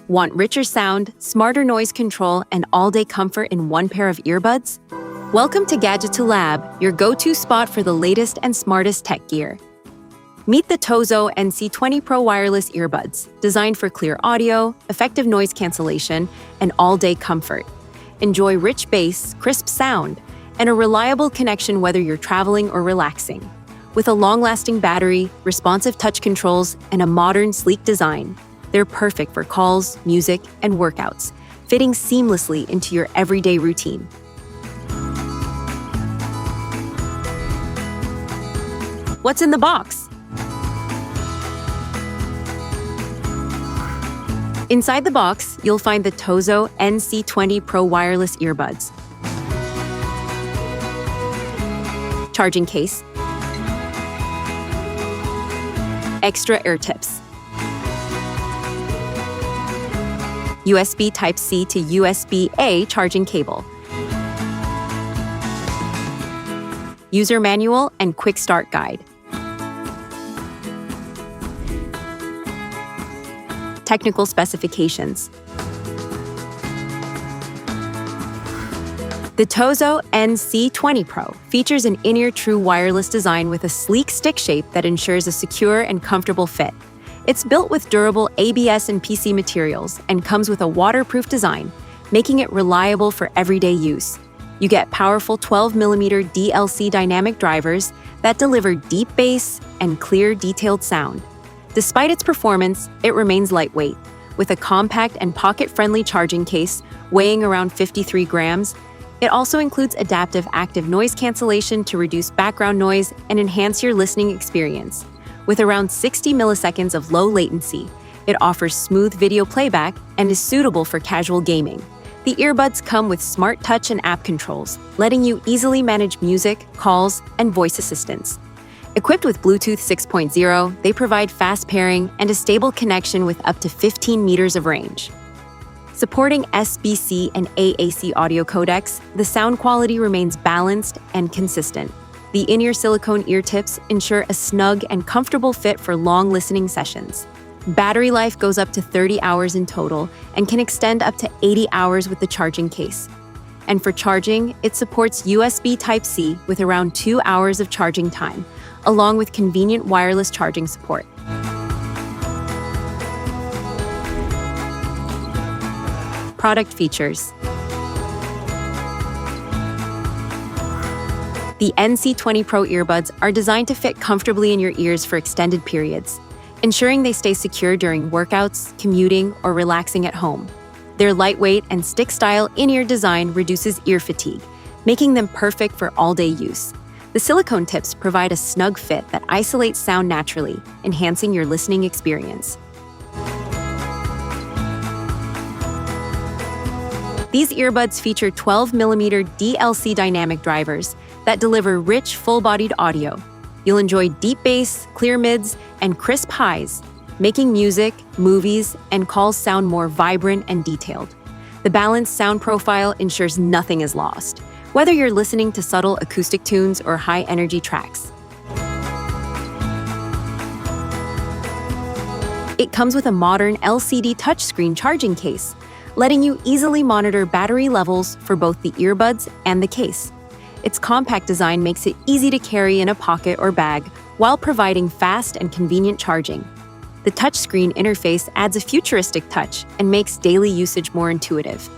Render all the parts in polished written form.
Want richer sound, smarter noise control, and all-day comfort in one pair of earbuds? Welcome to Gadgeto Lab, your go-to spot for the latest and smartest tech gear. Meet the TOZO NC20 Pro wireless earbuds, designed for clear audio, effective noise cancellation, and all-day comfort. Enjoy rich bass, crisp sound, and a reliable connection whether you're traveling or relaxing. With a long-lasting battery, responsive touch controls, and a modern, sleek design, they're perfect for calls, music, and workouts, fitting seamlessly into your everyday routine. What's in the box? Inside the box, you'll find the TOZO NC20 Pro wireless earbuds, charging case, extra ear tips, USB Type-C to USB-A charging cable, user manual and quick start guide, technical specifications. The TOZO NC20 Pro features an in-ear true wireless design with a sleek stick shape that ensures a secure and comfortable fit. It's built with durable ABS and PC materials and comes with a waterproof design, making it reliable for everyday use. You get powerful 12mm DLC dynamic drivers that deliver deep bass and clear, detailed sound. Despite its performance, it remains lightweight, with a compact and pocket-friendly charging case weighing around 53 grams. It also includes adaptive active noise cancellation to reduce background noise and enhance your listening experience. With around 60 milliseconds of low latency, it offers smooth video playback and is suitable for casual gaming. The earbuds come with smart touch and app controls, letting you easily manage music, calls, and voice assistants. Equipped with Bluetooth 6.0, they provide fast pairing and a stable connection with up to 15 meters of range. Supporting SBC and AAC audio codecs, the sound quality remains balanced and consistent. The in-ear silicone ear tips ensure a snug and comfortable fit for long listening sessions. Battery life goes up to 30 hours in total and can extend up to 80 hours with the charging case. And for charging, it supports USB Type-C with around 2 hours of charging time, along with convenient wireless charging support. Product features. The NC20 Pro earbuds are designed to fit comfortably in your ears for extended periods, ensuring they stay secure during workouts, commuting, or relaxing at home. Their lightweight and stick-style in-ear design reduces ear fatigue, making them perfect for all-day use. The silicone tips provide a snug fit that isolates sound naturally, enhancing your listening experience. These earbuds feature 12mm DLC dynamic drivers that deliver rich, full-bodied audio. You'll enjoy deep bass, clear mids, and crisp highs, making music, movies, and calls sound more vibrant and detailed. The balanced sound profile ensures nothing is lost, whether you're listening to subtle acoustic tunes or high-energy tracks. It comes with a modern LCD touchscreen charging case, letting you easily monitor battery levels for both the earbuds and the case. Its compact design makes it easy to carry in a pocket or bag while providing fast and convenient charging. The touchscreen interface adds a futuristic touch and makes daily usage more intuitive.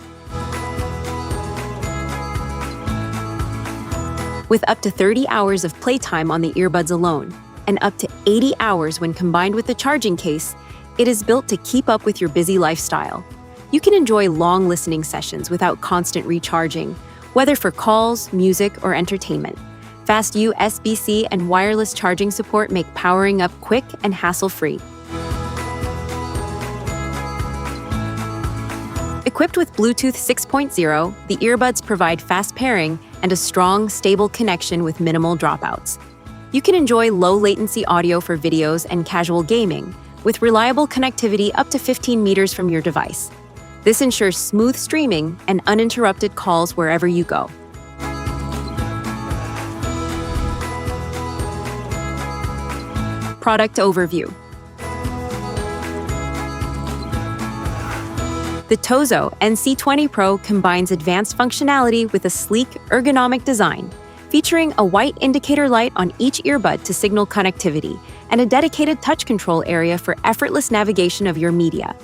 With up to 30 hours of playtime on the earbuds alone, and up to 80 hours when combined with the charging case, it is built to keep up with your busy lifestyle. You can enjoy long listening sessions without constant recharging, whether for calls, music, or entertainment. Fast USB-C and wireless charging support make powering up quick and hassle-free. Equipped with Bluetooth 6.0, the earbuds provide fast pairing and a strong, stable connection with minimal dropouts. You can enjoy low-latency audio for videos and casual gaming, with reliable connectivity up to 15 meters from your device. This ensures smooth streaming and uninterrupted calls wherever you go. Product overview. The TOZO NC20 Pro combines advanced functionality with a sleek, ergonomic design, featuring a white indicator light on each earbud to signal connectivity and a dedicated touch control area for effortless navigation of your media.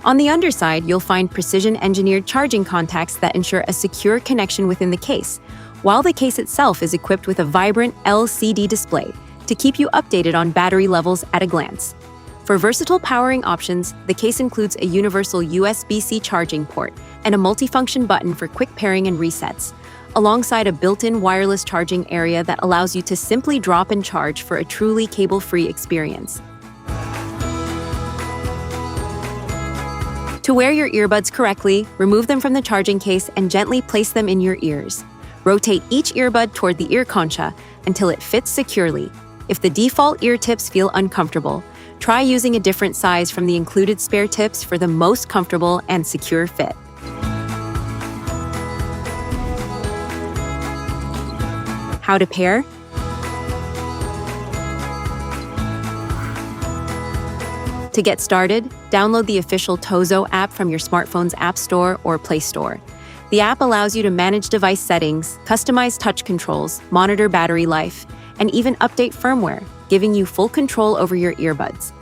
On the underside, you'll find precision-engineered charging contacts that ensure a secure connection within the case, while the case itself is equipped with a vibrant LCD display to keep you updated on battery levels at a glance. For versatile powering options, the case includes a universal USB-C charging port and a multifunction button for quick pairing and resets, alongside a built-in wireless charging area that allows you to simply drop and charge for a truly cable-free experience. To wear your earbuds correctly, remove them from the charging case and gently place them in your ears. Rotate each earbud toward the ear concha until it fits securely. If the default ear tips feel uncomfortable, try using a different size from the included spare tips for the most comfortable and secure fit. How to pair? To get started, download the official TOZO app from your smartphone's App Store or Play Store. The app allows you to manage device settings, customize touch controls, monitor battery life, and even update firmware, giving you full control over your earbuds.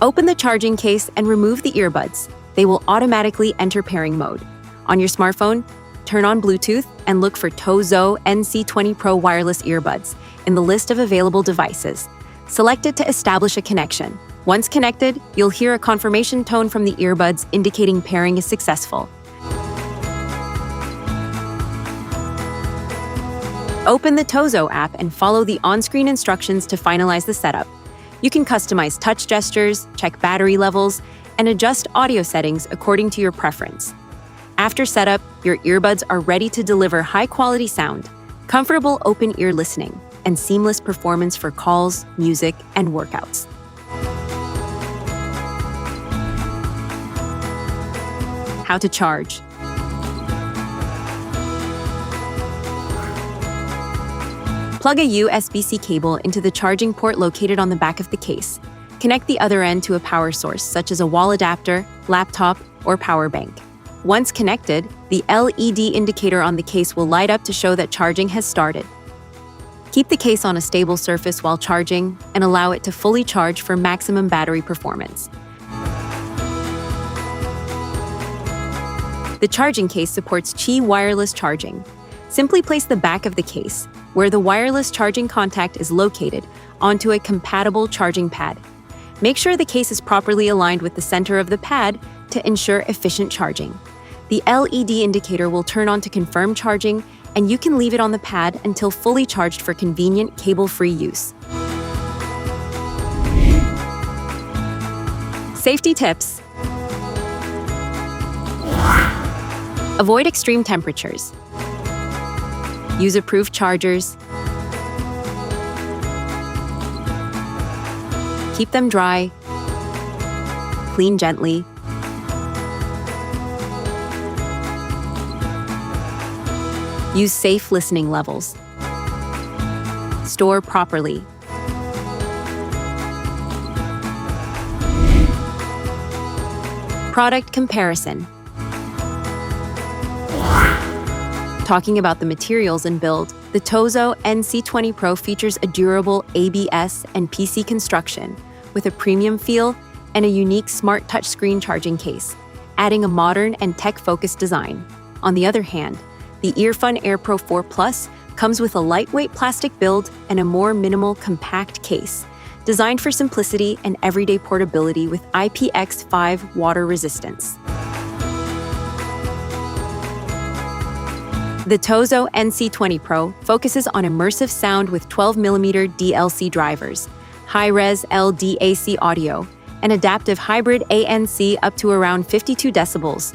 Open the charging case and remove the earbuds. They will automatically enter pairing mode. On your smartphone, turn on Bluetooth and look for TOZO NC20 Pro wireless earbuds in the list of available devices. Select it to establish a connection. Once connected, you'll hear a confirmation tone from the earbuds indicating pairing is successful. Open the TOZO app and follow the on-screen instructions to finalize the setup. You can customize touch gestures, check battery levels, and adjust audio settings according to your preference. After setup, your earbuds are ready to deliver high-quality sound, comfortable open-ear listening, and seamless performance for calls, music, and workouts. How to charge. Plug a USB-C cable into the charging port located on the back of the case. Connect the other end to a power source, such as a wall adapter, laptop, or power bank. Once connected, the LED indicator on the case will light up to show that charging has started. Keep the case on a stable surface while charging and allow it to fully charge for maximum battery performance. The charging case supports Qi wireless charging. Simply place the back of the case, where the wireless charging contact is located, onto a compatible charging pad. Make sure the case is properly aligned with the center of the pad to ensure efficient charging. The LED indicator will turn on to confirm charging, and you can leave it on the pad until fully charged for convenient cable-free use. Safety tips. Avoid extreme temperatures. Use approved chargers. Keep them dry. Clean gently. Use safe listening levels. Store properly. Product comparison. Talking about the materials and build, the TOZO NC20 Pro features a durable ABS and PC construction with a premium feel and a unique smart touchscreen charging case, adding a modern and tech-focused design. On the other hand, the Earfun Air Pro 4 Plus comes with a lightweight plastic build and a more minimal, compact case, designed for simplicity and everyday portability with IPX5 water resistance. The TOZO NC20 Pro focuses on immersive sound with 12mm DLC drivers, high-res LDAC audio, and adaptive hybrid ANC up to around 52 decibels,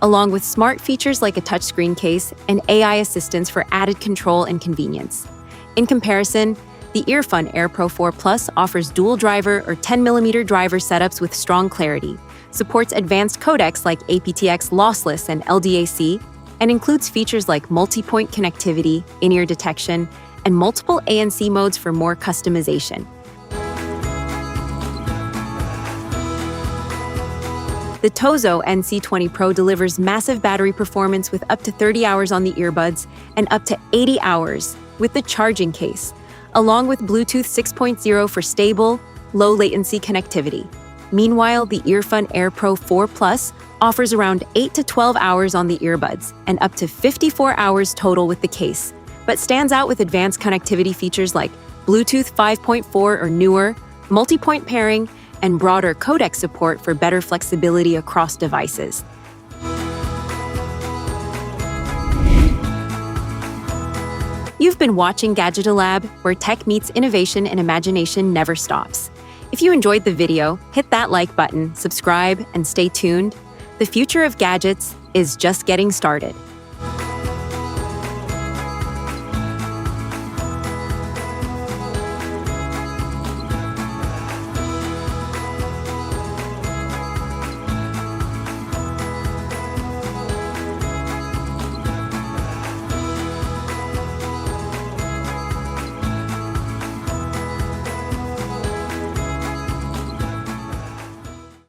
along with smart features like a touchscreen case and AI assistance for added control and convenience. In comparison, the Earfun Air Pro 4 Plus offers dual driver or 10mm driver setups with strong clarity, supports advanced codecs like aptX lossless and LDAC, and includes features like multi-point connectivity, in-ear detection, and multiple ANC modes for more customization. The TOZO NC20 Pro delivers massive battery performance with up to 30 hours on the earbuds and up to 80 hours with the charging case, along with Bluetooth 6.0 for stable, low-latency connectivity. Meanwhile, the Earfun Air Pro 4 Plus offers around 8 to 12 hours on the earbuds and up to 54 hours total with the case, but stands out with advanced connectivity features like Bluetooth 5.4 or newer, multi-point pairing, and broader codec support for better flexibility across devices. You've been watching Gadgeto Lab, where tech meets innovation and imagination never stops. If you enjoyed the video, hit that like button, subscribe, and stay tuned. The future of gadgets is just getting started.